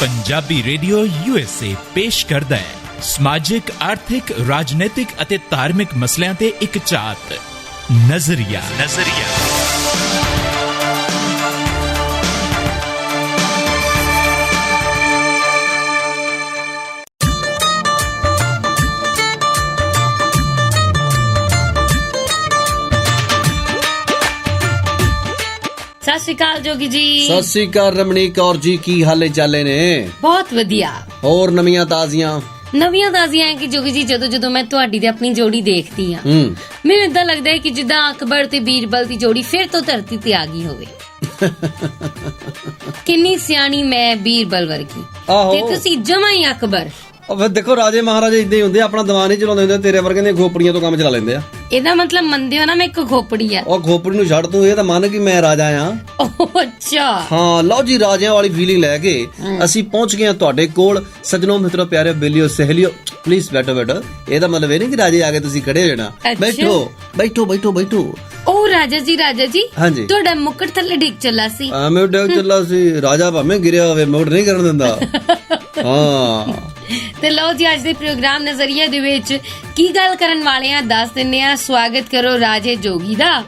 Punjabi radio USA ਪੇਸ਼ ਕਰਦਾ ਹੈ ਸਮਾਜਿਕ, ਆਰਥਿਕ, ਰਾਜਨੀਤਿਕ ਅਤੇ ਧਾਰਮਿਕ ਮਸਲਿਆਂ ਤੇ ਇੱਕ ਝਾਤ ਨਜ਼ਰੀਆ। ਸਤਿ ਸ਼੍ਰੀ ਅਕਾਲ ਜੋਗੀ ਜੀ। ਸਤਿ ਸ਼੍ਰੀ ਅਕਾਲ ਰਮਣੀਕ ਕੌਰ ਜੀ, ਕੀ ਹਾਲੇ ਚਾਲੇ ਨੇ? ਬਹੁਤ ਵਧੀਆ। ਹੋਰ ਨਵੀਆਂ ਤਾਜ਼ੀਆਂ ਹੈ ਕਿ ਜੋਗੀ ਜੀ ਜਦੋਂ ਮੈਂ ਤੁਹਾਡੀ ਤੇ ਆਪਣੀ ਜੋੜੀ ਦੇਖਦੀ ਆ ਮੈਨੂੰ ਏਦਾਂ ਲੱਗਦਾ ਹੈ ਕਿ ਜਿੱਦਾਂ ਅਕਬਰ ਤੇ ਬੀਰਬਲ ਦੀ ਜੋੜੀ ਫਿਰ ਤੋਂ ਧਰਤੀ ਤੇ ਆ ਗਈ ਹੋਵੇ। ਕਿੰਨੀ ਸਿਆਣੀ ਮੈਂ ਬੀਰਬਲ ਵਰਗੀ ਤੇ ਤੁਸੀਂ ਜਮਾਂ ਹੀ ਅਕਬਰ। ਫਿਰ ਦੇਖੋ ਰਾਜੇ ਮਹਾਰਾਜੇ ਇਦਾਂ ਹੀ ਹੁੰਦੇ, ਆਪਣਾ ਦਿਮਾਗ ਨਹੀਂ ਚਲਾਉਂਦੇ ਹੁੰਦੇ, ਤੇਰੇ ਵਰਗੇ ਨੇ ਖੋਪੜੀਆਂ ਤੋਂ ਕੰਮ ਚਲਾ ਲੈਂਦੇ ਆ। ਇਹਦਾ ਮਤਲਬ ਮੰਨਦੇ ਹੋ ਨਾ ਮੈਂ ਇੱਕ ਖੋਪੜੀ ਆ? ਉਹ ਖੋਪੜੀ ਨੂੰ ਛੱਡ ਤੂੰ, ਇਹ ਤਾਂ ਮੰਨ ਕਿ ਮੈਂ ਰਾਜਾ ਆ। ਅੱਛਾ ਹਾਂ, ਲਓ ਜੀ, ਰਾਜਿਆਂ ਵਾਲੀ ਫੀਲਿੰਗ ਲੈ ਕੇ ਅਸੀਂ ਪਹੁੰਚ ਗਏ ਤੁਹਾਡੇ ਕੋਲ। ਸੱਜਣੋ, ਮਿੱਤਰੋ, ਪਿਆਰੇ ਬੇਲੀਓ, ਸਹੇਲੀਓ, ਪਲੀਜ਼ ਬੈਠੋ। ਇਹਦਾ ਮਤਲਬ ਇਹ ਨਹੀਂ ਕਿ ਰਾਜੇ ਆ ਕੇ ਤੁਸੀਂ ਖੜੇ ਹੋ ਜਾਣਾ। ਬੈਠੋ। ਉਹ ਰਾਜਾ ਜੀ ਹਾਂਜੀ, ਤੁਹਾਡਾ ਮੁਕਟ ਥੱਲੇ ਡਿੱਗ ਚੱਲਾ ਸੀ। ਮੈਂ ਡਿੱਗ ਚੱਲਾ ਸੀ। ਰਾਜਾ ਭਾਵੇਂ ਗਿਰਿਆ ਹੋਵੇ ਮੁਕਟ ਨਹੀਂ ਕਰਨ ਦਿੰਦਾ। ਹਾਂ ਤੇ ਲਓ ਜੀ, ਅੱਜ ਦੇ ਪ੍ਰੋਗਰਾਮ ਨਜ਼ਰੀਏ ਦੇ ਵਿੱਚ ਕੀ ਗੱਲ ਕਰਨ ਵਾਲੇ ਆ ਦੱਸ ਦਿੰਨੇ ਆ। ਸਵਾਗਤ ਕਰੋ ਰਾਜੇ ਜੋਗੀ ਦਾ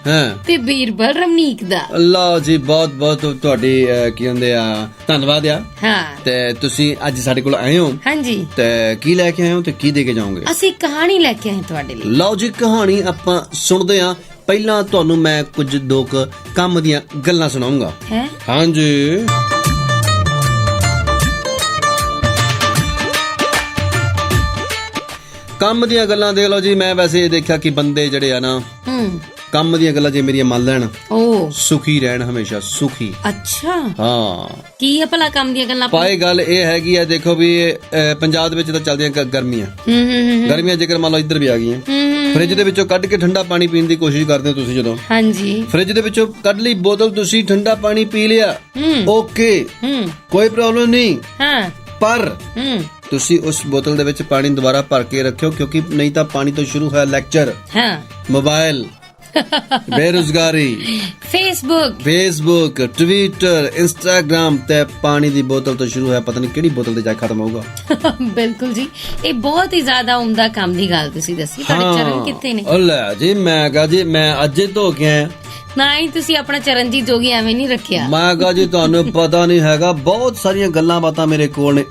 ਤੇ ਬੀਰਬਲ ਰਮਨੀਕ ਦਾ। ਅੱਲਾਹ ਜੀ, ਬਹੁਤ ਤੁਹਾਡੀ ਕੀ ਹੁੰਦੇ ਆ ਧੰਨਵਾਦ ਆ। ਹਾਂ, ਤੇ ਤੁਸੀਂ ਅੱਜ ਸਾਡੇ ਕੋਲ ਆਏ ਹੋ। ਹਾਂਜੀ, ਤੇ ਕੀ ਲੈ ਕੇ ਆਏ ਹੋ ਤੇ ਕੀ ਦੇ ਕੇ ਜਾਓਗੇ? ਅਸੀਂ ਕਹਾਣੀ ਲੈ ਕੇ ਆਏ ਤੁਹਾਡੇ ਲਈ। ਲਓ ਜੀ, ਕਹਾਣੀ ਆਪਾਂ ਸੁਣਦੇ ਆ। ਪਹਿਲਾਂ ਤੁਹਾਨੂੰ ਮੈਂ ਕੁਝ ਦੋ ਕੰਮ ਦੀਆਂ ਗੱਲਾਂ ਸੁਣਾਉਂਗਾ। ਹਾਂਜੀ, ਕੰਮ ਦੀਆਂ ਗੱਲਾਂ ਦੇਖ ਲਓ ਜੀ। ਮੈਂ ਵੈਸੇ ਇਹ ਦੇਖਿਆ ਕਿ ਬੰਦੇ ਜਿਹੜੇ ਆ ਨਾ, ਕੰਮ ਦੀਆਂ ਗੱਲਾਂ ਜੇ ਮੇਰੀਆਂ ਮੰਨ ਲੈਣ, ਸੁਖੀ ਰਹਿਣ, ਹਮੇਸ਼ਾ ਸੁਖੀ। ਅੱਛਾ, ਹਾਂ। ਕੀ ਹੈ ਭਲਾ ਕੰਮ ਦੀਆਂ ਗੱਲਾਂ? ਪਾਏ ਗੱਲ ਇਹ ਹੈਗੀ ਆ, ਦੇਖੋ ਵੀ ਪੰਜਾਬ ਦੇ ਵਿੱਚ ਤਾਂ ਚੱਲਦੀਆਂ ਗਰਮੀਆਂ ਜੇਕਰ ਮੰਨ ਲਓ ਇੱਧਰ ਵੀ ਆ ਗਈਆਂ। ਫ੍ਰਿਜ ਦੇ ਵਿੱਚੋਂ ਕੱਢ ਕੇ ਠੰਡਾ ਪਾਣੀ ਪੀਣ ਦੀ ਕੋਸ਼ਿਸ਼ ਕਰਦੇ ਹੋ ਤੁਸੀਂ। ਜਦੋਂ ਹਾਂਜੀ ਫ੍ਰਿਜ ਦੇ ਵਿੱਚੋਂ ਕੱਢ ਲਈ ਬੋਤਲ, ਤੁਸੀਂ ਠੰਡਾ ਪਾਣੀ ਪੀ ਲਿਆ, ਓਕੇ, ਕੋਈ ਪ੍ਰੋਬਲਮ ਨਹੀਂ। ਪਰ ਤੁਸੀਂ ਉਸ ਬੋਤਲ ਦੇ ਵਿੱਚ ਪਾਣੀ ਦੁਬਾਰਾ ਭਰ ਕੇ ਰੱਖਿਓ, ਕਿਉਂਕਿ ਨਹੀਂ ਤਾਂ ਪਾਣੀ ਤੋਂ ਸ਼ੁਰੂ ਹੋਇਆ ਲੈਕਚਰ, ਮੋਬਾਈਲ, ਬੇਰੁਜ਼ਗਾਰੀ, ਫੇਸਬੁੱਕ, ਟਵਿੱਟਰ, ਇੰਸਟਾਗ੍ਰਾਮ ਤੇ ਪਾਣੀ ਦੀ ਬੋਤਲ ਤੋਂ ਸ਼ੁਰੂ ਹੋਇਆ ਪਤਾ ਨਹੀਂ ਕਿਹੜੀ ਬੋਤਲ ਤੇ ਜਾ ਖਤਮ ਹੋਊਗਾ। ਬਿਲਕੁਲ ਜੀ, ਇਹ ਬਹੁਤ ਹੀ ਜ਼ਿਆਦਾ ਉਮਦਾ ਕੰਮ ਦੀ ਗੱਲ ਤੁਸੀਂ ਦੱਸੀ। ਤੁਹਾਡੇ ਚਰਨ ਕਿੱਥੇ ਨੇ? ਲੈ ਜੀ, ਮੈਂ ਕਹਾ ਜੀ, ਮੈਂ ਅੱਜ ਧੋ ਕੇ ਆਇਆ। ਨਹੀਂ, ਤੁਸੀਂ ਆਪਣਾ ਚਰਨਜੀਤ ਜੋਗੀ ਐਵੇਂ ਨਹੀਂ ਰੱਖਿਆ। ਮੈਂ ਕਹਾ ਜੀ, ਤੁਹਾਨੂੰ ਪਤਾ ਨਹੀਂ ਹੈਗਾ, ਬਹੁਤ ਸਾਰੀਆਂ ਗੱਲਾਂ ਬਾਤਾਂ ਮੇਰੇ ਕੋਲ ਨੇ।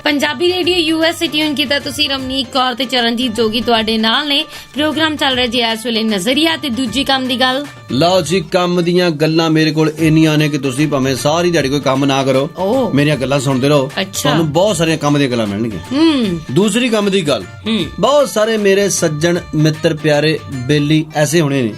ਪੰਜਾਬੀ ਰੇਡੀਓ USA ਟਿਊਨ ਕੀਤਾ ਤੁਸੀਂ। ਰਮਨੀਕ ਕੌਰ ਤੇ ਚਰਨਜੀਤ ਜੋਗੀ ਤੁਹਾਡੇ ਨਾਲ ਨੇ। ਪ੍ਰੋਗਰਾਮ ਚੱਲ ਰਿਹਾ ਜੀ ਇਸ ਵੇਲੇ ਨਜ਼ਰੀਆ ਤੇ ਦੂਜੀ ਕੰਮ ਦੀ ਗੱਲ। ਲਓ ਜੀ, ਕੰਮ ਦੀਆਂ ਗੱਲਾਂ ਮੇਰੇ ਕੋਲ ਇੰਨੀਆਂ ਨੇ ਕਿ ਤੁਸੀਂ ਭਾਵੇਂ ਸਾਰੀ ਦਿਹਾੜੀ ਕੋਈ ਕੰਮ ਨਾ ਕਰੋ, ਮੇਰੀਆਂ ਗੱਲਾਂ ਸੁਣਦੇ ਰਹੋ, ਤੁਹਾਨੂੰ ਬਹੁਤ ਸਾਰੀਆਂ ਕੰਮ ਦੀਆਂ ਗੱਲਾਂ ਮਿਲਣਗੀਆਂ। ਦੂਸਰੀ ਕੰਮ ਦੀ ਗੱਲ, ਬਹੁਤ ਸਾਰੇ ਮੇਰੇ ਸੱਜਣ ਮਿੱਤਰ ਪਿਆਰੇ ਬੇਲੀ ਐਸੇ ਹੋਣੇ ਨੇ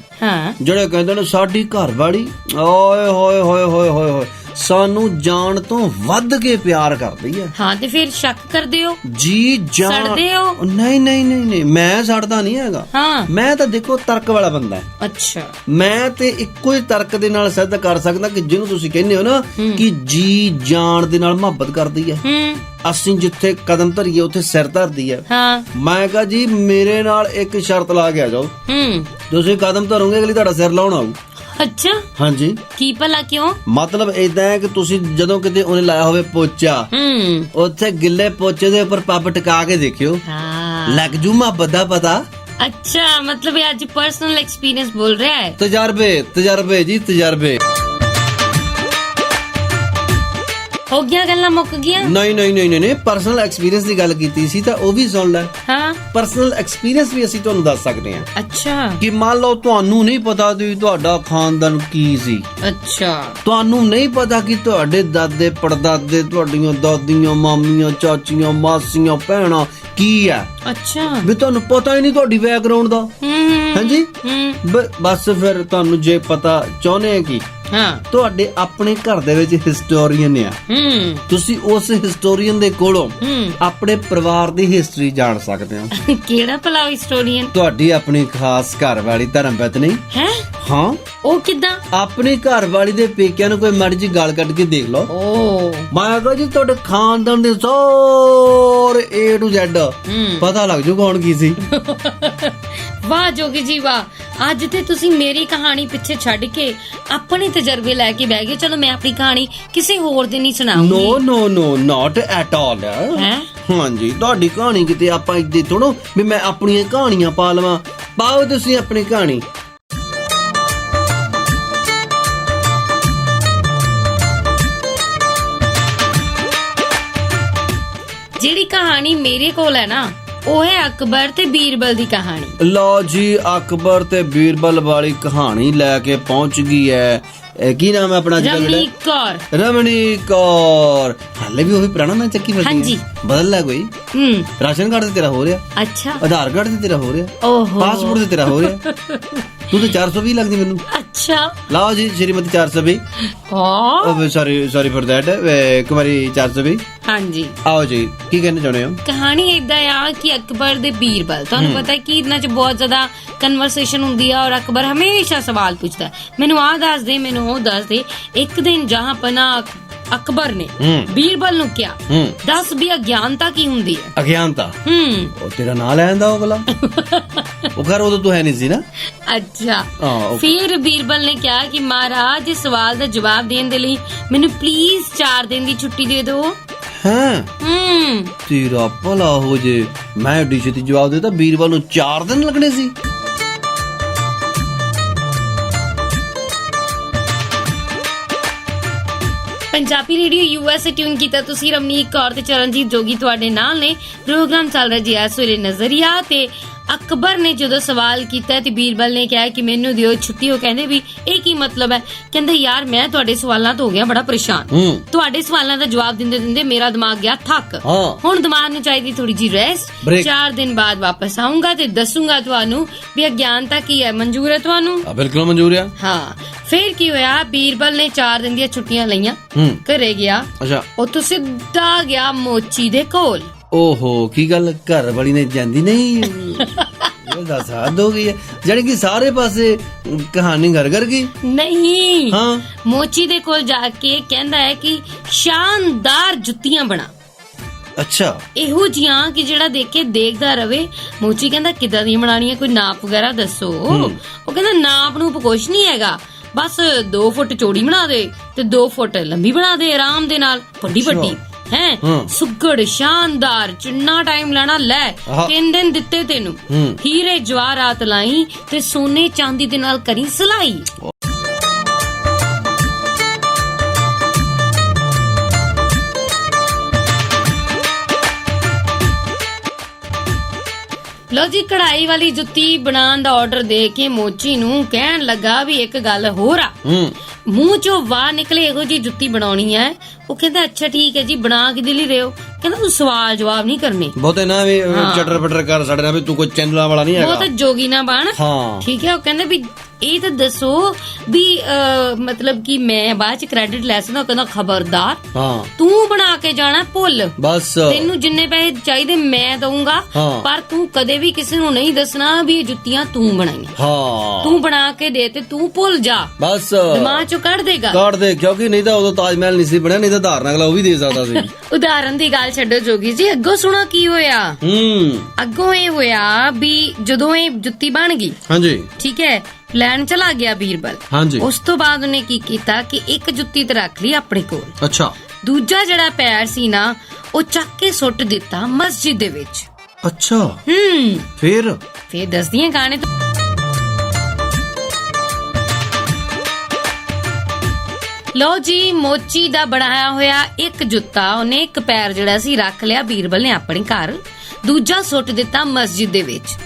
ਜਿਹੜੇ ਕਹਿੰਦੇ ਨੇ ਸਾਡੀ ਘਰ ਵਾਲੀ ਓਏ ਹੋਏ ਸਾਨੂੰ ਜਾਣ ਤੋਂ ਵੱਧ ਕੇ ਪਿਆਰ ਕਰਦੀ ਹੈ। ਹਾਂ, ਤੇ ਫਿਰ ਸ਼ੱਕ ਕਰਦੇ ਹੋ ਜੀ? ਸੜਦੇ ਹੋ? ਨਹੀਂ, ਮੈਂ ਸੜਦਾ ਨਹੀਂ ਹੈਗਾ। ਮੈਂ ਤਾਂ ਦੇਖੋ ਤਰਕ ਵਾਲਾ ਬੰਦਾ। ਅੱਛਾ, ਮੈਂ ਤੇ ਇੱਕੋ ਹੀ ਤਰਕ ਦੇ ਨਾਲ ਸਿੱਧ ਕਰ ਸਕਦਾ ਕਿ ਜਿਹਨੂੰ ਤੁਸੀਂ ਕਹਿੰਦੇ ਹੋ ਨਾ ਕਿ ਜੀ ਜਾਣ ਦੇ ਨਾਲ ਮੁਹੱਬਤ ਕਰਦੀ ਹੈ, ਅਸੀਂ ਜਿੱਥੇ ਕਦਮ ਧਰੀਏ ਉੱਥੇ ਸਿਰ ਧਰਦੀ ਹੈ। ਮੈਂ ਕਹਾ ਜੀ, ਮੇਰੇ ਨਾਲ ਇੱਕ ਸ਼ਰਤ ਲਾ ਕੇ ਆ ਜਾਓ, ਤੁਸੀਂ ਕਦਮ ਧਰੋਗੇ ਅਗਲੀ ਤੁਹਾਡਾ ਸਿਰ ਲਾਉਣ ਆਊ। ਅੱਛਾ, ਹਾਂਜੀ, ਕੀ ਭਲਾ ਕਿਉਂ? ਮਤਲਬ ਏਦਾਂ ਹੈ ਕਿ ਤੁਸੀਂ ਜਦੋਂ ਕਿਤੇ ਉਹਨੇ ਲਾਇਆ ਹੋਵੇ ਪੋਚਾ, ਉੱਥੇ ਗਿੱਲੇ ਪੋਚੇ ਦੇ ਉੱਪਰ ਪੱਬ ਟਿਕਾ ਕੇ ਦੇਖਿਓ, ਲੱਗ ਜੂ ਮੁਹੱਬਤ ਦਾ ਪਤਾ। ਅੱਛਾ, ਮਤਲਬ ਇਹ ਅੱਜ ਪਰਸਨਲ ਐਕਸਪੀਰੀਅੰਸ ਬੋਲ ਰਿਹਾ ਹੈ। ਤਜਰਬੇ ਜੀ, ਤਜਰਬੇ। ਹੋ ਗਿਆ, ਗੱਲਾਂ ਮੁੱਕ ਗਈਆਂ? ਨਹੀਂ, ਪਰਸਨਲ ਐਕਸਪੀਰੀਅੰਸ ਦੀ ਗੱਲ ਕੀਤੀ ਸੀ ਤਾਂ ਉਹ ਵੀ ਸੁਣ ਲੈ। ਪਰਸਨਲ ਐਕਸਪੀਰੀਅੰਸ ਵੀ ਅਸੀਂ ਤੁਹਾਨੂੰ ਦੱਸ ਸਕਦੇ ਹਾਂ। ਅੱਛਾ, ਕਿ ਮੰਨ ਲਓ ਤੁਹਾਨੂੰ ਨਹੀਂ ਪਤਾ ਕਿ ਤੁਹਾਡਾ ਖਾਨਦਾਨ ਕੀ ਸੀ। ਅੱਛਾ, ਤੁਹਾਨੂੰ ਨਹੀਂ ਪਤਾ ਕਿ ਤੁਹਾਡੇ ਦਾਦੇ ਪੜਦਾਦੇ, ਤੁਹਾਡੀਆਂ ਦਾਦੀਆਂ, ਮਾਮੀਆਂ, ਚਾਚੀਆਂ, ਮਾਸੀਆਂ, ਭੈਣਾਂ ਕੀ ਆ। ਅੱਛਾ, ਵੀ ਤੁਹਾਨੂੰ ਪਤਾ ਹੀ ਨਹੀਂ ਤੁਹਾਡੀ ਬੈਕਗ੍ਰਾਉਂਡ ਦਾ। ਹਾਂਜੀ, ਬਸ ਫਿਰ ਤੁਹਾਨੂੰ ਜੇ ਪਤਾ ਚਾਹੁੰਦੇ ਆ ਕਿ ਤੁਹਾਡੇ ਆਪਣੇ ਘਰ ਦੇ ਵਿੱਚ ਹਿਸਟੋਰੀਅਨ ਆ, ਤੁਸੀਂ ਉਸ ਹਿਸਟੋਰੀਅਨ ਦੇ ਕੋਲੋਂ ਆਪਣੇ ਪਰਿਵਾਰ ਦੀ ਹਿਸਟਰੀ ਜਾਣ ਸਕਦੇ ਹੋ। ਕਿਹੜਾ ਭਲਾ ਹਿਸਟੋਰੀਅਨ? ਤੁਹਾਡੀ ਆਪਣੀ ਖਾਸ ਘਰ ਵਾਲੀ ਧਰਮ ਪਤਨੀ। ਹਾਂ, ਉਹ ਕਿੱਦਾਂ? ਆਪਣੀ ਘਰ ਵਾਲੀ ਦੇ ਪੇਕਿਆਂ ਨੂੰ ਕੋਈ ਮਾੜੀ ਜਿਹੀ ਗਾਲ ਕੱਢ ਕੇ ਦੇਖ ਲਓ। ਮੈਂ ਕਹਾਂ ਜੀ, ਤੁਹਾਡੇ ਖਾਨਦਾਨ ਦੇ ਸਾਰੇ A to Z ਪਤਾ ਲੱਗ ਜੂ ਕੌਣ ਕੀ ਸੀ। ਵਾਹ ਜੋਗੀ ਜੀ ਵਾਹ, ਅੱਜ ਤੇ ਤੁਸੀਂ ਮੇਰੀ ਕਹਾਣੀ ਪਿੱਛੇ ਛੱਡ ਕੇ ਆਪਣੇ ਤਜਰਬੇ ਲੈ ਕੇ ਬਹਿ ਗਏ। ਚਲੋ ਮੈਂ ਆਪਣੀ ਕਹਾਣੀ ਕਿਸੇ ਹੋਰ ਦਿਨ ਹੀ ਸੁਣਾਉਂਗੀ। ਨੋ ਨਾਟ ਐਟ ਆਲ। ਹਾਂਜੀ, ਤੁਹਾਡੀ ਕਹਾਣੀ ਕਿਤੇ ਆਪਾਂ ਇੱਦੇ ਥੋੜੋ ਵੀ ਮੈਂ ਆਪਣੀਆਂ ਕਹਾਣੀਆਂ ਪਾ ਲਵਾਂ। ਪਾਓ ਤੁਸੀਂ ਆਪਣੀ ਕਹਾਣੀ। ਜਿਹੜੀ ਕਹਾਣੀ ਮੇਰੇ ਕੋਲ ਹੈ ਨਾ, ਉਹ ਹੈ ਅਕਬਰ ਤੇ ਬੀਰਬਲ ਦੀ ਕਹਾਣੀ। ਲਓ ਜੀ, ਅਕਬਰ ਤੇ ਬੀਰਬਲ ਵਾਲੀ ਕਹਾਣੀ ਲੈ ਕੇ ਪਹੁੰਚ ਗਈ ਹੈ। ਕੀ ਨਾਮ ਹੈ ਆਪਣਾ? ਰਮਣੀਕ ਕੌਰ। ਰਮਣੀਕ ਕੌਰ। ਹਾਲੇ ਵੀ ਉਹੀ ਪੁਰਾਣਾ ਨਾਂ ਚੱਕੀ ਫਿਰਦੀ? ਹਾਂਜੀ। ਬਦਲ ਲੈ ਕੋਈ? ਰਾਸ਼ਨ ਕਾਰਡ ਤੇ ਤੇਰਾ ਹੋ ਰਿਹਾ। ਅੱਛਾ। ਆਧਾਰ ਕਾਰਡ ਤੇ ਤੇਰਾ ਹੋ ਰਿਹਾ। ਓਹੋ। ਪਾਸਪੋਰਟ ਤੇ ਤੇਰਾ ਹੋ ਰਿਹਾ। ਤੂੰ ਤੇ 420 ਲੱਗਦੀ ਮੈਨੂੰ। ਅੱਛਾ। ਲਓ ਜੀ, Shrimati 420। Sorry for that, Kumari 420। ਹਾਂਜੀ, ਆਓ ਜੀ, ਕੀ ਕਹਿਣਾ ਚਾਹੁੰਦੇ ਹੋ? ਕਹਾਣੀ ਏਦਾਂ ਆ ਕਿ ਅਕਬਰ ਦੇ ਬੀਰਬਲ, ਤੁਹਾਨੂੰ ਪਤਾ ਹੈ ਕਿ ਇਹਨਾਂ ਚ ਬਹੁਤ ਜ਼ਿਆਦਾ ਕਨਵਰਸੇਸ਼ਨ ਹੁੰਦੀ ਆ ਔਰ ਅਕਬਰ ਹਮੇਸ਼ਾ ਸਵਾਲ ਪੁੱਛਦਾ, ਮੈਨੂੰ ਆਹ ਦੱਸ ਦੇ, ਮੈਨੂੰ ਉਹ ਦੱਸ ਦੇ। ਇੱਕ ਦਿਨ ਜਹਾਂ ਪਨਾ ਅਕਬਰ ਨੇ ਬੀਰਬਲ ਨੂੰ ਕਿਹਾ, ਦੱਸ ਵੀ ਅਗਿਆਨਤਾ ਕੀ ਹੁੰਦੀ ਹੈ? ਅਗਿਆਨਤਾ? ਉਹ ਤੇਰਾ ਨਾਂ ਲੈਂਦਾ ਉਹ ਗਲਾ। ਉਹ ਘਰ ਉਦੋਂ ਤੂੰ ਹੈ ਨਹੀਂ ਸੀ ਨਾ। ਅੱਛਾ। ਫਿਰ ਬੀਰਬਲ ਨੇ ਕਿਹਾ ਕਿ ਮਹਾਰਾਜ, ਇਸ ਸਵਾਲ ਦਾ ਜਵਾਬ ਦੇਣ ਦੇ ਲਈ ਮੈਨੂੰ ਪਲੀਜ਼ 4 ਦਿਨ ਦੀ ਛੁੱਟੀ ਦੇ ਦਿਓ। ਤੇਰਾ ਭਲਾ ਹੋ ਜੇ, ਮੈਂ ਏਡੀ ਛੇਤੀ ਜਵਾਬ ਦੇਤਾ। ਬੀਰਬਲ ਨੂੰ 4 ਦਿਨ ਲੱਗਣੇ ਸੀ। ਪੰਜਾਬੀ ਰੇਡੀਓ USA ਟਿਊਨ ਕੀਤਾ ਤੁਸੀਂ। ਰਮਨੀਕ ਕੌਰ ਤੇ ਚਰਨਜੀਤ ਜੋਗੀ ਤੁਹਾਡੇ ਨਾਲ ਨੇ। ਪ੍ਰੋਗਰਾਮ ਚੱਲ ਰਿਹਾ ਜੀ ਇਸ ਵੇਲੇ ਨਜ਼ਰੀਆ। ਤੇ ਅਕਬਰ ਨੇ ਜਦੋਂ ਸਵਾਲ ਕੀਤਾ ਤੇ ਬੀਰਬਲ ਨੇ ਕਿਹਾ ਕਿ ਮੈਨੂੰ ਦਿਓ ਛੁੱਟੀ। ਉਹ ਕਹਿੰਦੇ ਵੀ ਇਹ ਕੀ ਮਤਲਬ ਹੈ? ਕਹਿੰਦੇ ਯਾਰ ਮੈਂ ਤੁਹਾਡੇ ਸਵਾਲਾਂ ਤੋਂ ਹੋ ਗਿਆ ਬੜਾ ਪਰੇਸ਼ਾਨ। ਤੁਹਾਡੇ ਸਵਾਲਾਂ ਦਾ ਜਵਾਬ ਦਿੰਦੇ ਦਿੰਦੇ ਮੇਰਾ ਦਿਮਾਗ ਗਿਆ ਥੱਕ। ਹੁਣ ਦਿਮਾਗ ਨੂੰ ਚਾਹੀਦੀ ਥੋੜੀ ਜੀ ਰੈਸਟ। 4 ਦਿਨ ਬਾਅਦ ਵਾਪਸ ਆਉਂਗਾ ਤੇ ਦੱਸੂਗਾ ਤੁਹਾਨੂੰ ਵੀ ਅਗਿਆਨਤਾ ਕੀ ਹੈ। ਮਨਜ਼ੂਰ ਹੈ ਤੁਹਾਨੂੰ? ਬਿਲਕੁਲ ਮਨਜ਼ੂਰ ਹੈ। ਹਾਂ। ਫਿਰ ਕੀ ਹੋਇਆ, ਬੀਰਬਲ ਨੇ 4 ਦਿਨ ਦੀਆਂ ਛੁੱਟੀਆਂ ਲਈਆਂ, ਘਰੇ ਗਿਆ। ਅੱਛਾ। ਉੱਥੋਂ ਸਿੱਧਾ ਗਿਆ ਮੋਚੀ ਦੇ ਕੋਲ। ਓਹੋ, ਕੀ ਗੱਲ, ਘਰ ਵਾਲੀ ਨੇ ਜਾਂਦੀ ਨਹੀਂ? ਇਹ ਦੱਸ, ਹੱਦ ਹੋ ਗਈ ਹੈ। ਜਿਹੜੀ ਕਿ ਸਾਰੇ ਪਾਸੇ ਕਹਾਣੀ ਘਰ ਗਈ। ਨਹੀਂ, ਮੋਚੀ ਦੇ ਕੋਲ ਜਾ ਕੇ ਕਹਿੰਦਾ ਹੈ ਕਿ ਸ਼ਾਨਦਾਰ ਜੁੱਤੀਆਂ ਬਣਾ। ਅੱਛਾ। ਇਹੋ ਜੀਆਂ ਕਿ ਜਿਹੜਾ ਦੇਖ ਕੇ ਦੇਖਦਾ ਰਵੇ। ਮੋਚੀ ਕਹਿੰਦਾ ਕਿੱਦਾਂ ਦੀਆਂ ਬਣਾਣੀਆਂ, ਕੋਈ ਨਾਪ ਵਗੈਰਾ ਦੱਸੋ। ਉਹ ਕਹਿੰਦਾ ਨਾਪ ਨੂੰ ਕੁਛ ਨਹੀਂ ਹੈਗਾ, ਬਸ 2 ਫੁੱਟ ਚੌੜੀ ਬਣਾ ਦੇ ਤੇ 2 ਫੁੱਟ ਲੰਬੀ ਬਣਾ ਦੇ, ਆਰਾਮ ਦੇ ਨਾਲ, ਵੱਡੀ ਵੱਡੀ ਹੈ। ਸੁੱਗੜ ਸ਼ਾਨਦਾਰ, ਜਿੰਨਾ ਟਾਈਮ ਲੈਣਾ ਲੈ। 3 ਦਿਨ ਦਿੱਤੇ ਤੈਨੂੰ। ਹੀਰੇ ਜਵਾਹਰਾਤ ਲਾਈ ਤੇ ਸੋਨੇ ਚਾਂਦੀ ਦੇ ਨਾਲ ਕਰੀ ਸਲਾਈ। ਲੋ ਜੀ, ਕਢਾਈ ਵਾਲੀ ਜੁੱਤੀ ਬਣਾਉਣ ਦਾ ਆਰਡਰ ਦੇ ਕੇ ਮੋਚੀ ਨੂੰ ਕਹਿਣ ਲੱਗਾ ਵੀ ਇੱਕ ਗੱਲ ਹੋਰ ਆ। ਮੂੰਹ ਚੋਂ ਵਾਹ ਨਿਕਲੇ ਇਹੋ ਜੀ ਜੁੱਤੀ ਬਣਾਉਣੀ ਹੈ। ਉਹ ਕਹਿੰਦਾ ਅੱਛਾ ਠੀਕ ਹੈ ਜੀ, ਬਣਾ ਕੇ ਦਿਲੀ ਰਿਓ। ਕਹਿੰਦਾ ਤੂੰ ਸਵਾਲ ਜਵਾਬ ਨਹੀਂ ਕਰਨੇ ਬਹੁਤੇ ਨਾ, ਵੀ ਚਟਰ ਪਟਰ ਕਰ ਸਾਡੇ ਨਾਲ, ਵੀ ਤੂੰ ਕੋਈ ਚੈਨਲਾਂ ਵਾਲਾ ਨਹੀਂ ਹੈਗਾ, ਬਹੁਤ ਜੋਗੀ ਨਾ ਬਣ। ਠੀਕ ਹੈ। ਉਹ ਕਹਿੰਦਾ ਵੀ ਇਹ ਤਾਂ ਦੱਸੋ ਵੀ ਮਤਲਬ ਕਿ ਮੈਂ ਬਾਅਦ ਚ ਕ੍ਰੈਡਿਟ ਲੈ ਸਕਦਾ? ਕਹਿੰਦਾ ਖਬਰਦਾਰ, ਤੂੰ ਬਣਾ ਕੇ ਜਾਣਾ ਭੁੱਲ। ਬਸ ਤੈਨੂੰ ਜਿੰਨੇ ਪੈਸੇ ਚਾਹੀਦੇ ਮੈਂ ਦਊਂਗਾ, ਪਰ ਤੂੰ ਕਦੇ ਵੀ ਕਿਸੇ ਨੂੰ ਨਹੀਂ ਦੱਸਣਾ ਵੀ ਇਹ ਜੁੱਤੀਆਂ ਤੂੰ ਬਣਾਈਆਂ। ਤੂੰ ਬਣਾ ਕੇ ਦੇ ਤੇ ਤੂੰ ਭੁੱਲ ਜਾ। ਬਸ ਦਿਮਾਗ ਚੋਂ ਕੱਢ ਦੇਗਾ। ਕੱਢ ਦੇ, ਕਿਉਂਕਿ ਨਹੀਂ ਤਾਂ ਉਦੋਂ ਤਾਜ ਮਹਿਲ ਨਹੀਂ ਸੀ ਬਣਿਆ, ਨਹੀਂ ਤਾਂ ਉਦਾਹਰਨ ਅਗਲਾ ਉਹ ਵੀ ਦੇ ਸਕਦਾ ਸੀ। ਉਦਾਹਰਨ ਦੀ ਗੱਲ ਛੱਡੋ ਜੋਗੀ ਜੀ, ਅੱਗੋਂ ਸੁਣੋ ਕੀ ਹੋਇਆ। ਅੱਗੋਂ ਇਹ ਹੋਇਆ ਵੀ ਜਦੋਂ ਇਹ ਜੁੱਤੀ ਬਣ ਗਈ, ਹਾਂਜੀ ਠੀਕ ਹੈ, ਲੈਣ ਚਲਾ ਗਿਆ ਬੀਰਬਲ। ਉਸ ਤੋਂ ਬਾਅਦ ਉਹਨੇ ਕੀ ਕੀਤਾ ਕਿ ਇੱਕ ਜੁੱਤੀ ਤੇ ਰੱਖ ਲਈ ਆਪਣੇ ਕੋਲ। ਅੱਛਾ। ਦੂਜਾ ਜਿਹੜਾ ਪੈਰ ਸੀ ਨਾ, ਉਹ ਚੱਕ ਕੇ ਸੁੱਟ ਦਿੱਤਾ ਮਸਜਿਦ ਦੇ ਵਿੱਚ। ਅੱਛਾ। ਫਿਰ ਦੱਸਦੀਆਂ ਗਾਣੇ ਤੋਂ। ਲੋ ਜੀ, ਮੋਚੀ ਦਾ ਬਣਾਇਆ ਹੋਇਆ ਇੱਕ ਜੁੱਤਾ, ਉਹਨੇ ਇੱਕ ਪੈਰ ਜਿਹੜਾ ਸੀ ਰੱਖ ਲਿਆ ਬੀਰਬਲ ਨੇ ਆਪਣੇ ਘਰ, ਦੂਜਾ ਸੁੱਟ ਦਿੱਤਾ ਮਸਜਿਦ ਦੇ ਵਿੱਚ।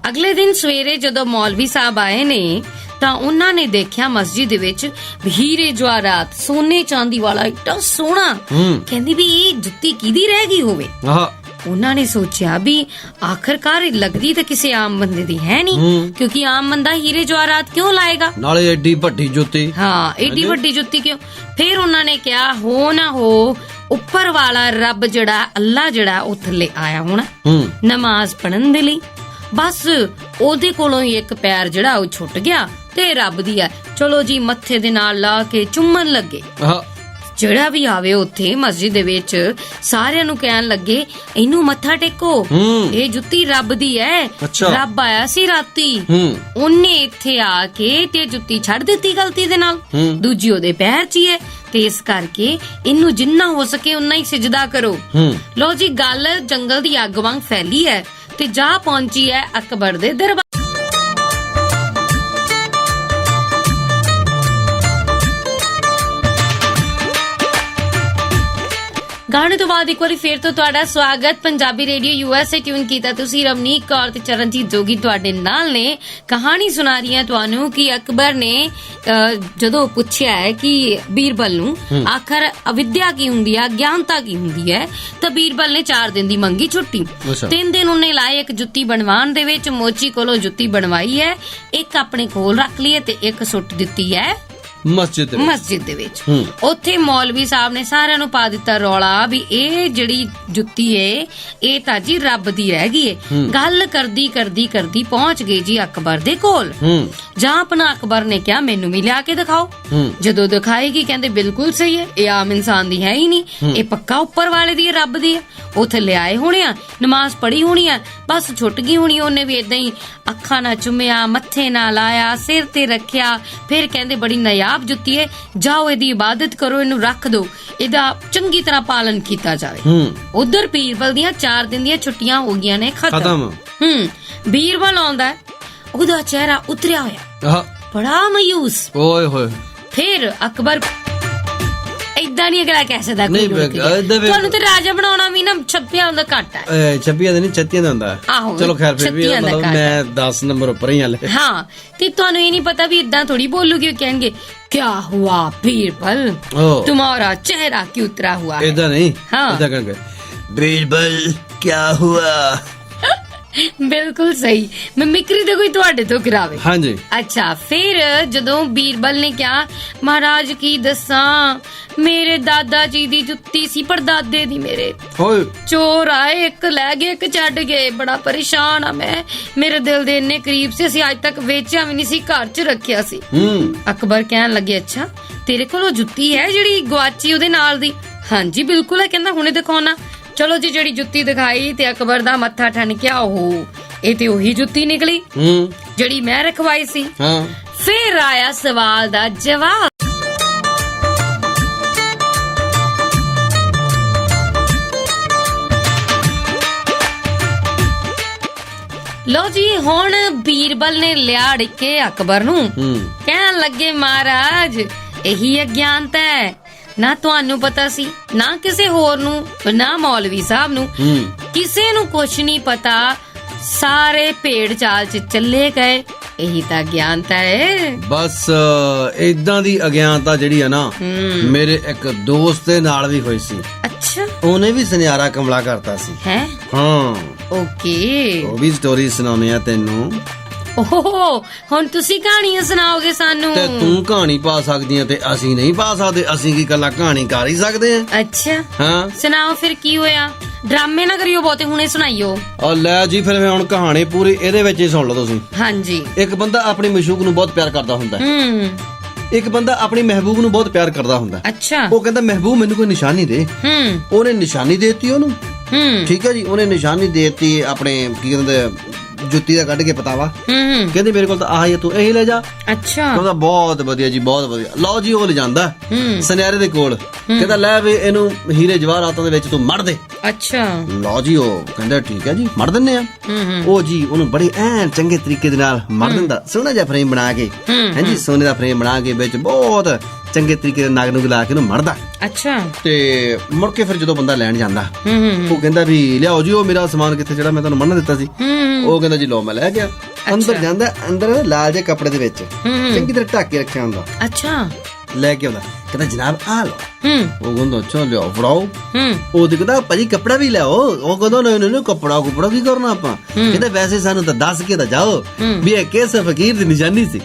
ਅਗਲੇ ਦਿਨ ਸਵੇਰੇ ਜਦੋਂ ਮੌਲਵੀ ਸਾਹਿਬ ਆਏ ਨੇ ਤਾਂ ਉਹਨਾਂ ਨੇ ਦੇਖਿਆ ਮਸਜਿਦ ਦੇ ਵਿੱਚ ਹੀਰੇ ਜਵਾਹਰਾਤ, ਸੋਨੇ ਚਾਂਦੀ ਵਾਲਾ ਇੱਡਾ ਸੋਹਣਾ। ਕਹਿੰਦੀ ਵੀ ਇਹ ਜੁੱਤੀ ਕਿਹਦੀ ਰਹਿ ਗਈ ਹੋਵੇ। ਉਹਨਾਂ ਨੇ ਸੋਚਿਆ ਵੀ ਆਖਰਕਾਰ ਲੱਗਦੀ ਤਾਂ ਕਿਸੇ ਆਮ ਬੰਦੇ ਦੀ ਹੈ ਨਹੀਂ, ਕਿਉਂਕਿ ਆਮ ਬੰਦਾ ਹੀਰੇ ਜਵਾਹਰਾਤ ਕਿਉਂ ਲਾਏਗਾ, ਨਾਲੇ ਏਡੀ ਵੱਡੀ ਜੁੱਤੀ। ਹਾਂ, ਏਡੀ ਵੱਡੀ ਜੁੱਤੀ ਕਿਉਂ। ਫਿਰ ਉਹਨਾਂ ਨੇ ਕਿਹਾ ਹੋ ਨਾ ਹੋ ਉੱਪਰ ਵਾਲਾ ਰੱਬ ਜਿਹੜਾ, ਅੱਲਾ ਜਿਹੜਾ, ਉਹ ਥੱਲੇ ਆਇਆ ਹੋਣਾ ਨਮਾਜ਼ ਪੜਨ ਦੇ ਲਈ। ਬਸ ਉਹਦੇ ਕੋਲੋਂ ਹੀ ਇੱਕ ਪੈਰ ਜਿਹੜਾ ਉਹ ਛੁੱਟ ਗਿਆ ਤੇ ਰੱਬ ਦੀ ਹੈ। ਚਲੋ ਜੀ, ਮੱਥੇ ਦੇ ਨਾਲ ਲਾ ਕੇ ਚੁੰਮਣ ਲੱਗੇ। ਜਿਹੜਾ ਵੀ ਆਵੇ ਉੱਥੇ ਮਸਜਿਦ ਦੇ ਵਿੱਚ ਸਾਰਿਆਂ ਨੂੰ ਕਹਿਣ ਲੱਗੇ ਇਹਨੂੰ ਮੱਥਾ ਟੇਕੋ, ਇਹ ਜੁੱਤੀ ਰੱਬ ਦੀ ਹੈ, ਰੱਬ ਆਇਆ ਸੀ ਰਾਤੀ, ਉਹਨੇ ਇੱਥੇ ਆ ਕੇ ਤੇ ਜੁੱਤੀ ਛੱਡ ਦਿੱਤੀ ਗਲਤੀ ਦੇ ਨਾਲ, ਦੂਜੀ ਉਹਦੇ ਪੈਰ 'ਚ ਹੀ ਹੈ, ਤੇ ਇਸ ਕਰਕੇ ਇਹਨੂੰ ਜਿੰਨਾ ਹੋ ਸਕੇ ਉਨਾ ਹੀ ਸਿਜਦਾ ਕਰੋ। ਲੋ ਜੀ, ਗੱਲ ਜੰਗਲ ਦੀ ਅੱਗ ਵਾਂਗ ਫੈਲੀ ਹੈ ਤੇ ਜਾ ਪਹੁੰਚੀ ਹੈ ਅਕਬਰ ਦੇ ਦਰਬਾਰ। ਗਾਣੇ ਤੋਂ ਬਾਅਦ ਇੱਕ ਵਾਰੀ ਫੇਰ ਤੋਂ ਤੁਹਾਡਾ ਸਵਾਗਤ। ਪੰਜਾਬੀ ਰੇਡੀਓ USA ਟਿਊਨ ਕੀਤਾ ਤੁਸੀਂ। ਰਵਨੀਕ ਕੌਰ ਤੇ ਚਰਨਜੀਤ ਜੋਗੀ ਤੁਹਾਡੇ ਨਾਲ ਨੇ। ਕਹਾਣੀ ਸੁਣਾ ਰਹੀ ਹਾਂ ਤੁਹਾਨੂੰ ਕਿ ਅਕਬਰ ਨੇ ਜਦੋਂ ਪੁੱਛਿਆ ਹੈ ਕਿ ਬੀਰਬਲ ਨੂੰ ਆਖਰ ਅਵਿਦਿਆ ਕੀ ਹੁੰਦੀ ਹੈ, ਅਗਿਆਨਤਾ ਕੀ ਹੁੰਦੀ ਹੈ, ਤਾਂ ਬੀਰਬਲ ਨੇ 4 ਦਿਨ ਦੀ ਮੰਗੀ ਛੁੱਟੀ। 3 ਦਿਨ ਉਹਨੇ ਲਾਏ ਇੱਕ ਜੁੱਤੀ ਬਣਵਾਉਣ ਦੇ ਵਿੱਚ। ਮੋਚੀ ਕੋਲੋਂ ਜੁੱਤੀ ਬਣਵਾਈ ਹੈ, ਇੱਕ ਆਪਣੇ ਕੋਲ ਰੱਖ ਲਈ ਤੇ ਇੱਕ ਸੁੱਟ ਦਿੱਤੀ ਹੈ ਮਸਜਿਦ ਦੇ ਵਿੱਚ। ਉੱਥੇ ਮੌਲਵੀ ਸਾਹਿਬ ਨੇ ਸਾਰਿਆਂ ਨੂੰ ਪਾ ਦਿੱਤਾ ਰੌਲਾ ਵੀ ਇਹ ਜਿਹੜੀ ਜੁੱਤੀ ਏ ਇਹ ਤਾਂ ਜੀ ਰੱਬ ਦੀ ਰਹਿ ਗਈ ਏ। ਗੱਲ ਕਰਦੀ ਕਰਦੀ ਕਰਦੀ ਪਹੁੰਚ ਗਈ ਜੀ ਅਕਬਰ ਦੇ ਕੋਲ। ਜਾਂ ਆਪਣਾ ਅਕਬਰ ਨੇ ਕਿਹਾ ਮੈਨੂੰ ਵੀ ਲਿਆ ਕੇ ਦਿਖਾਓ। ਜਦੋਂ ਦਿਖਾਏਗੀ ਕਹਿੰਦੇ ਬਿਲਕੁਲ ਸਹੀ ਹੈ, ਇਹ ਆਮ ਇਨਸਾਨ ਦੀ ਹੈ ਹੀ ਨਹੀਂ, ਇਹ ਪੱਕਾ ਉੱਪਰ ਵਾਲੇ ਦੀ ਰੱਬ ਦੀ ਹੈ। ਉੱਥੇ ਲਿਆਏ ਹੋਣੇ ਆ, ਨਮਾਜ਼ ਪੜ੍ਹੀ ਹੋਣੀ ਆ, ਬਸ ਛੁੱਟ ਗਈ ਹੋਣੀ। ਉਹਨੇ ਵੀ ਏਦਾਂ ਹੀ ਅੱਖਾਂ ਨਾਲ ਚੁੰਮਿਆ, ਮੱਥੇ ਨਾਲ ਲਾਇਆ, ਸਿਰ ਤੇ ਰੱਖਿਆ। ਫਿਰ ਕਹਿੰਦੇ ਬੜੀ ਨਾਯਾਬ ਜੁੱਤੀ ਹੈ, ਜਾਓ ਇਹਦੀ ਇਬਾਦਤ ਕਰੋ, ਇਹਨੂੰ ਰੱਖ ਦੋ, ਇਹਦਾ ਚੰਗੀ ਤਰ੍ਹਾਂ ਪਾਲਨ ਕੀਤਾ ਜਾਵੇ। ਉਧਰ ਬੀਰਬਲ ਦੀਆਂ 4 ਦਿਨ ਦੀਆਂ ਛੁੱਟੀਆਂ ਹੋ ਗਈਆਂ ਨੇ ਖਤਮ। ਬੀਰਬਲ ਆਉਂਦਾ, ਉਹਦਾ ਚਿਹਰਾ ਉਤਰਿਆ ਹੋਇਆ, ਬੜਾ ਮਾਯੂਸ। ਓਏ ਹੋਏ। ਫਿਰ ਅਕਬਰ ਏਦਾਂ ਨਹੀਂ ਅਗਲਾ ਕਹਿ ਸਕਦਾ ਤੁਹਾਨੂੰ ਤੇ ਰਾਜਾ ਬਣਾਉਣਾ ਵੀ ਨਾ 26 ਹੁੰਦਾ ਘੱਟ ਹੈ। 26 ਦਾ ਨਹੀਂ 36 ਦਾ ਹੁੰਦਾ। ਚਲੋ ਖੈਰ ਫਿਰ ਵੀ ਮਤਲਬ ਮੈਂ 10 ਨੰਬਰ ਉੱਪਰ ਹੀ ਹਲੇ। ਹਾਂ, ਤੇ ਤੁਹਾਨੂੰ ਇਹ ਨਹੀਂ ਪਤਾ ਵੀ ਇਦਾਂ ਥੋੜੀ ਬੋਲੂਗੀ, ਕਹਿਣਗੇ क्या हुआ बीरबल, तुम्हारा चेहरा क्यों उतरा हुआ है? इधर नहीं, इधर कहेंगे बीरबल क्या हुआ। ਬਿਲਕੁਲ ਸਹੀ, ਮਿਮਿਕਰੀ ਤੇ ਕੋਈ ਤੁਹਾਡੇ ਤੋਂ ਕਰਾਵੇ। ਹਾਂਜੀ। ਅੱਛਾ, ਫਿਰ ਜਦੋਂ ਬੀਰਬਲ ਨੇ ਕਿਹਾ ਮਹਾਰਾਜ ਕੀ ਦੱਸਾਂ, ਮੇਰੇ ਦਾਦਾ ਜੀ ਦੀ ਜੁੱਤੀ ਸੀ, ਪੜਦਾਦੇ ਦੀ ਮੇਰੇ, ਚੋਰ ਆਏ, ਇੱਕ ਲੈ ਗਏ ਇੱਕ ਛੱਡ ਗਏ, ਬੜਾ ਪਰੇਸ਼ਾਨ ਆ ਮੈਂ, ਮੇਰੇ ਦਿਲ ਦੇ ਇੰਨੇ ਕਰੀਬ ਸੀ, ਅਸੀਂ ਅੱਜ ਤੱਕ ਵੇਚਿਆ ਵੀ ਨਹੀਂ ਸੀ, ਘਰ 'ਚ ਰੱਖਿਆ ਸੀ। ਅਕਬਰ ਕਹਿਣ ਲੱਗੇ ਅੱਛਾ ਤੇਰੇ ਕੋਲ ਉਹ ਜੁੱਤੀ ਹੈ ਜਿਹੜੀ ਗਵਾਚੀ ਉਹਦੇ ਨਾਲ ਦੀ? ਹਾਂਜੀ ਬਿਲਕੁਲ ਹੈ। ਕਹਿੰਦਾ ਹੁਣੇ ਦਿਖਾਉਣਾ। ਚਲੋ ਜੀ, ਜਿਹੜੀ ਜੁੱਤੀ ਦਿਖਾਈ ਤੇ ਅਕਬਰ ਦਾ ਮੱਥਾ ਠਣਕਿਆ, ਉਹ ਇਹ ਤੇ ਉਹੀ ਜੁੱਤੀ ਨਿਕਲੀ ਜਿਹੜੀ ਮੈਂ ਰਖਵਾਈ ਸੀ। ਫਿਰ ਆਇਆ ਸਵਾਲ ਦਾ ਜਵਾਬ। ਲੋ ਜੀ, ਹੁਣ ਬੀਰਬਲ ਨੇ ਲਿਆ ਅੜਕੇ ਅਕਬਰ ਨੂੰ, ਕਹਿਣ ਲੱਗੇ ਮਹਾਰਾਜ ਇਹੀ ਅਗਿਆਨਤਾ ਹੈ, ਨਾ ਤੁਹਾਨੂੰ ਪਤਾ ਸੀ, ਨਾ ਕਿਸੇ ਹੋਰ ਨੂੰ, ਨਾ ਮੌਲਵੀ ਸਾਹਿਬ ਨੂੰ, ਕਿਸੇ ਨੂੰ ਕੁਛ ਨਹੀਂ ਪਤਾ, ਸਾਰੇ ਭੇਡ ਚਾਲ 'ਚ ਚੱਲੇ ਗਏ, ਇਹੀ ਤਾਂ ਅਗਿਆਨਤਾ ਹੈ। ਬਸ ਏਦਾਂ ਦੀ ਅਗਿਆਨਤਾ ਜਿਹੜੀ ਹੈ ਨਾ, ਮੇਰੇ ਇੱਕ ਦੋਸਤ ਦੇ ਨਾਲ ਵੀ ਹੋਈ ਸੀ। ਅੱਛਾ, ਉਹਨੇ ਵੀ ਸੁਨਿਆਰਾ ਕਮਲਾ ਕਰਤਾ ਸੀ। ਹੈ? ਹਾਂ। ਓਕੇ, ਉਹ ਵੀ ਸਟੋਰੀ ਸੁਣਾਉਣੀ ਆ ਤੈਨੂੰ। ਓਹ, ਹੁਣ ਤੁਸੀਂ ਕਹਾਣੀਆਂ ਸੁਣਾਓਗੇ ਸਾਨੂੰ? ਤੇ ਤੂੰ ਕਹਾਣੀ ਪਾ ਸਕਦੀ ਆ ਤੇ ਅਸੀਂ ਨਹੀਂ ਪਾ ਸਕਦੇ, ਅਸੀਂ ਕੀ ਕੱਲਾ ਕਹਾਣੀ ਕਰ ਹੀ ਸਕਦੇ ਆ। ਅੱਛਾ, ਹਾਂ ਸੁਣਾਓ ਫਿਰ ਕੀ ਹੋਇਆ। ਡਰਾਮੇ ਨਾ ਕਰਿਓ ਬਹੁਤੇ, ਹੁਣੇ ਸੁਣਾਈਓ। ਆ ਲੈ ਜੀ, ਫਿਰ ਹੁਣ ਕਹਾਣੀ ਪੂਰੀ ਇਹਦੇ ਵਿੱਚ ਹੀ ਸੁਣ ਲਓ ਤੁਸੀਂ। ਹਾਂਜੀ। ਇੱਕ ਬੰਦਾ ਆਪਣੀ ਮਸ਼ੂਕ ਨੂੰ ਬਹੁਤ ਪਿਆਰ ਕਰਦਾ ਹੁੰਦਾ। ਇੱਕ ਬੰਦਾ ਆਪਣੀ ਮਹਿਬੂਬ ਨੂੰ ਬਹੁਤ ਪਿਆਰ ਕਰਦਾ ਹੁੰਦਾ। ਅੱਛਾ। ਉਹ ਕਹਿੰਦਾ ਮਹਿਬੂਬ ਮੈਨੂੰ ਕੋਈ ਨਿਸ਼ਾਨੀ ਦੇ। ਉਹਨੇ ਨਿਸ਼ਾਨੀ ਦੇਤੀ ਉਹਨੂੰ। ਠੀਕ ਹੈ ਜੀ, ਉਹਨੇ ਨਿਸ਼ਾਨੀ ਦੇਤੀ ਆਪਣੇ ਕੀ ਕਹਿੰਦੇ ਜੁੱਤੀ ਦਾ ਕੱਢ ਕੇ ਪਤਾਵਾ। ਕਹਿੰਦੇ ਮੇਰੇ ਕੋਲ ਤਾਂ ਆਹ ਹੀ, ਤੂੰ ਇਹੀ ਲੈ ਜਾ। ਅੱਛਾ। ਕਹਿੰਦਾ ਬਹੁਤ ਵਧੀਆ ਜੀ, ਬਹੁਤ ਵਧੀਆ। ਲਓ ਜੀ, ਉਹ ਲੈ ਜਾਂਦਾ ਸੁਨਿਆਰੇ ਦੇ ਕੋਲ। ਕਹਿੰਦਾ ਲੈ ਵੀ ਇਹਨੂੰ ਹੀਰੇ ਜਵਾਹਰਾਤਾਂ ਦੇ ਵਿੱਚ ਤੂੰ ਮੜ ਦੇ। ਅੱਛਾ। ਲਓ ਜੀ, ਉਹ ਕਹਿੰਦਾ ਠੀਕ ਹੈ ਜੀ, ਮੜ ਦਿੰਨੇ ਆ। ਉਹ ਜੀ ਉਹਨੂੰ ਬੜੇ ਐਨ ਚੰਗੇ ਤਰੀਕੇ ਦੇ ਨਾਲ ਮੜ ਦਿੰਦਾ, ਸੋਹਣਾ ਜਿਹਾ ਫਰੇਮ ਬਣਾ ਕੇ। ਹਾਂਜੀ, ਸੋਨੇ ਦਾ ਫਰੇਮ ਬਣਾ ਕੇ ਵਿੱਚ ਬਹੁਤ ਚੰਗੇ ਤਰੀਕੇ ਨਾਲ ਨਗ ਨੂੰ ਲਾ ਕੇ ਉਹਨੂੰ ਮੜਦਾ। ਅੱਛਾ। ਤੇ ਮੁੜ ਕੇ ਫਿਰ ਜਦੋਂ ਬੰਦਾ ਲੈਣ ਜਾਂਦਾ, ਉਹ ਕਹਿੰਦਾ ਵੀ ਲਿਆਓ ਜੀ ਉਹ ਮੇਰਾ ਸਮਾਨ ਕਿੱਥੇ, ਜਿਹੜਾ ਮੈਂ ਤੁਹਾਨੂੰ ਮੜਨਾ ਦਿੱਤਾ ਸੀ। ਉਹ ਕਹਿੰਦਾ ਜੀ ਲਓ ਮੈਂ ਲੈ ਗਿਆ। ਅੰਦਰ ਜਾਂਦਾ, ਅੰਦਰ ਲਾਲ ਜਿਹੇ ਕੱਪੜੇ ਦੇ ਵਿੱਚ ਚੰਗੀ ਤਰ੍ਹਾਂ ਢੱਕ ਕੇ ਰੱਖਿਆ ਹੁੰਦਾ। ਅੱਛਾ। ਲੈ ਕੇ ਆਉਂਦਾ, ਕਹਿੰਦਾ ਜਨਾਬ ਆ ਲਓ। ਉਹ ਕਹਿੰਦਾ ਅੱਛਾ ਲਿਆਓ, ਫੜਾਓ। ਉਹ ਕਹਿੰਦਾ ਭਾਜੀ ਕੱਪੜਾ ਵੀ ਲਿਆਓ। ਉਹ ਕਹਿੰਦਾ ਨਹੀਂ ਕੱਪੜਾ ਕੀ ਕਰਨਾ ਆਪਾਂ। ਕਹਿੰਦਾ ਵੈਸੇ ਸਾਨੂੰ ਤਾਂ ਦੱਸ ਕੇ ਤਾਂ ਜਾਓ ਵੀ ਇਹ ਕਿਸ ਫਕੀਰ ਦੀ ਨਿਸ਼ਾਨੀ ਸੀ।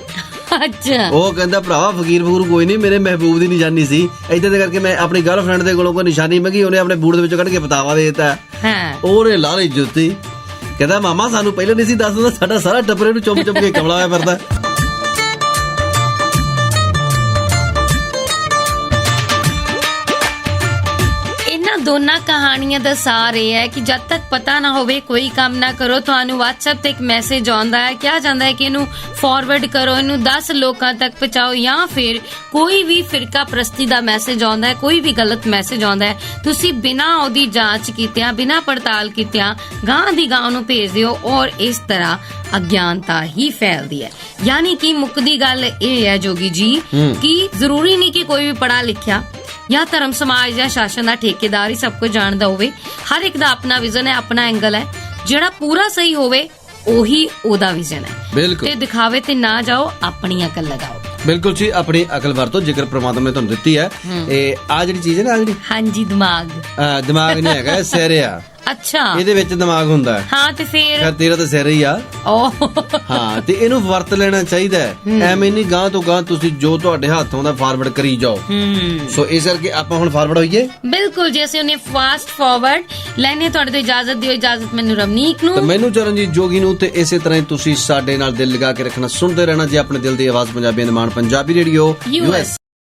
ਅੱਛਾ। ਉਹ ਕਹਿੰਦਾ ਭਰਾਵਾ ਫਕੀਰ ਕੋਈ ਨਹੀਂ, ਮੇਰੇ ਮਹਿਬੂਬ ਦੀ ਨਿਸ਼ਾਨੀ ਸੀ। ਏਦਾਂ ਦੇ ਕਰਕੇ ਮੈਂ ਆਪਣੀ ਗਰਲਫ੍ਰੈਂਡ ਦੇ ਕੋਲੋਂ ਕੋਈ ਨਿਸ਼ਾਨੀ ਮੰਗੀ, ਉਹਨੇ ਆਪਣੇ ਬੂਟ ਦੇ ਵਿੱਚੋਂ ਕੱਢ ਕੇ ਪਤਾਵਾ ਦੇ ਦਿੱਤਾ। ਉਹਨੇ ਲਾ ਲਈ ਜੁੱਤੀ। ਕਹਿੰਦਾ ਮਾਮਾ ਸਾਨੂੰ ਪਹਿਲਾਂ ਨਹੀਂ ਸੀ ਦੱਸ ਦਿੰਦਾ, ਸਾਡਾ ਸਾਰਾ ਟੱਬਰੇ ਨੂੰ ਚੁੱਪ ਕੇ ਕਮਲਾ ਹੋਇਆ ਫਿਰਦਾ। ਦੋਨਾਂ ਕਹਾਣੀਆਂ ਦਾ ਸਾਰ ਇਹ ਹੈ ਕਿ ਜਦ ਤੱਕ ਪਤਾ ਨਾ ਹੋਵੇ ਕੋਈ ਕੰਮ ਨਾ ਕਰੋ। ਤੁਹਾਨੂੰ WhatsApp ਤੇ ਇੱਕ ਮੈਸੇਜ ਆਉਂਦਾ ਹੈ, ਕਿਹਾ ਜਾਂਦਾ ਹੈ ਕਿ ਇਹਨੂੰ ਫਾਰਵਰਡ ਕਰੋ, ਇਹਨੂੰ 10 ਲੋਕਾਂ ਤੱਕ ਪਹੁੰਚਾਓ, ਜਾਂ ਫਿਰ ਕੋਈ ਵੀ ਫਿਰਕਾ ਪ੍ਰਸਤੀ ਦਾ ਮੈਸੇਜ ਆਉਂਦਾ ਹੈ, ਕੋਈ ਵੀ ਗਲਤ ਮੈਸੇਜ ਆਉਂਦਾ ਹੈ, ਤੁਸੀਂ ਬਿਨਾਂ ਉਹਦੀ ਜਾਂਚ ਕੀਤਿਆਂ, ਬਿਨਾਂ ਪੜਤਾਲ ਕੀਤਿਆਂ ਗਾਂ ਦੀ ਗਾਂ ਨੂੰ ਭੇਜ ਦਿਓ ਔਰ ਇਸ ਤਰ੍ਹਾਂ ਅਗਿਆਨਤਾ ਹੀ ਫੈਲਦੀ ਹੈ। ਯਾਨੀ ਕਿ ਮੁੱਕਦੀ ਗੱਲ ਇਹ ਹੈ ਜੋਗੀ ਜੀ ਕਿ ਜ਼ਰੂਰੀ ਨਹੀਂ ਕਿ ਕੋਈ ਵੀ ਪੜ੍ਹਾ ਲਿਖਿਆ ਜਾਂ ਧਰਮ ਸਮਾਜ ਜਾਂ ਸ਼ਾਸਨ ਦਾ ਠੇਕੇਦਾਰ ਹੀ ਸਭ ਕੁਝ ਜਾਣਦਾ ਹੋਵੇ। ਹਰ ਇੱਕ ਦਾ ਆਪਣਾ ਵਿਜ਼ਨ ਹੈ, ਆਪਣਾ ਐਂਗਲ ਹੈ, ਜਿਹੜਾ ਪੂਰਾ ਸਹੀ ਹੋਵੇ ਉਹੀ ਉਹਦਾ ਵਿਜ਼ਨ ਹੈ। ਬਿਲਕੁਲ। ਤੇ ਦਿਖਾਵੇ ਤੇ ਨਾ ਜਾਓ, ਆਪਣੀ ਅਕਲ ਲਗਾਓ। ਬਿਲਕੁਲ ਜੀ, ਆਪਣੀ ਅਕਲ ਵਰਤੋ, ਜੇਕਰ ਪ੍ਰਮਾਤਮਾ ਨੇ ਤੁਹਾਨੂੰ ਦਿੱਤੀ ਹੈ। ਇਹ ਆ ਜਿਹੜੀ ਚੀਜ਼ ਹੈ ਨਾ, ਜਿਹੜੀ ਹਾਂਜੀ ਦਿਮਾਗ ਨਹੀਂ ਹੈਗਾ, ਸਿਰ ਆ। ਅੱਛਾ, ਇਹਦੇ ਵਿੱਚ ਦਿਮਾਗ ਹੁੰਦਾ ਹੈ। ਹਾਂ ਤੇ ਫਿਰ ਤੇਰਾ ਤਾਂ ਸਿਰ ਹੀ ਆ। ਹਾਂ, ਤੇ ਇਹਨੂੰ ਵਰਤ ਲੈਣਾ ਚਾਹੀਦਾ ਹੈ। ਐਵੇਂ ਨਹੀਂ ਗਾਂ ਤੋਂ ਗਾਂ ਤੁਸੀਂ ਜੋ ਤੁਹਾਡੇ ਹੱਥ ਆਉਂਦਾ ਫਾਰਵਰਡ ਕਰੀ ਜਾਓ। ਸੋ ਇਸ ਕਰਕੇ ਆਪਾਂ ਹੁਣ ਫਾਰਵਰਡ ਹੋਈਏ। ਬਿਲਕੁਲ ਜੀ, ਅਸੀਂ ਉਹਨੇ ਫਾਸਟ ਫਾਰਵਰਡ ਲੈਣੇ। ਤੁਹਾਡੇ ਤੋਂ ਇਜਾਜ਼ਤ ਦਿਓ। ਇਜਾਜ਼ਤ ਮੈਨੂੰ ਰਵਨੀਕ ਨੂੰ, ਮੈਨੂੰ ਚਰਨਜੀਤ ਜੋਗੀ ਨੂੰ। ਤੇ ਇਸੇ ਤਰ੍ਹਾਂ ਹੀ ਤੁਸੀਂ ਸਾਡੇ ਨਾਲ ਦਿਲ ਲਗਾ ਕੇ ਰੱਖਣਾ, ਸੁਣਦੇ ਰਹਿਣਾ ਜੀ ਆਪਣੇ ਦਿਲ ਦੀ ਆਵਾਜ਼ ਪੰਜਾਬੀਆਂ ਦੇ ਮਾਣ ਪੰਜਾਬੀ ਰੇਡੀਓ US।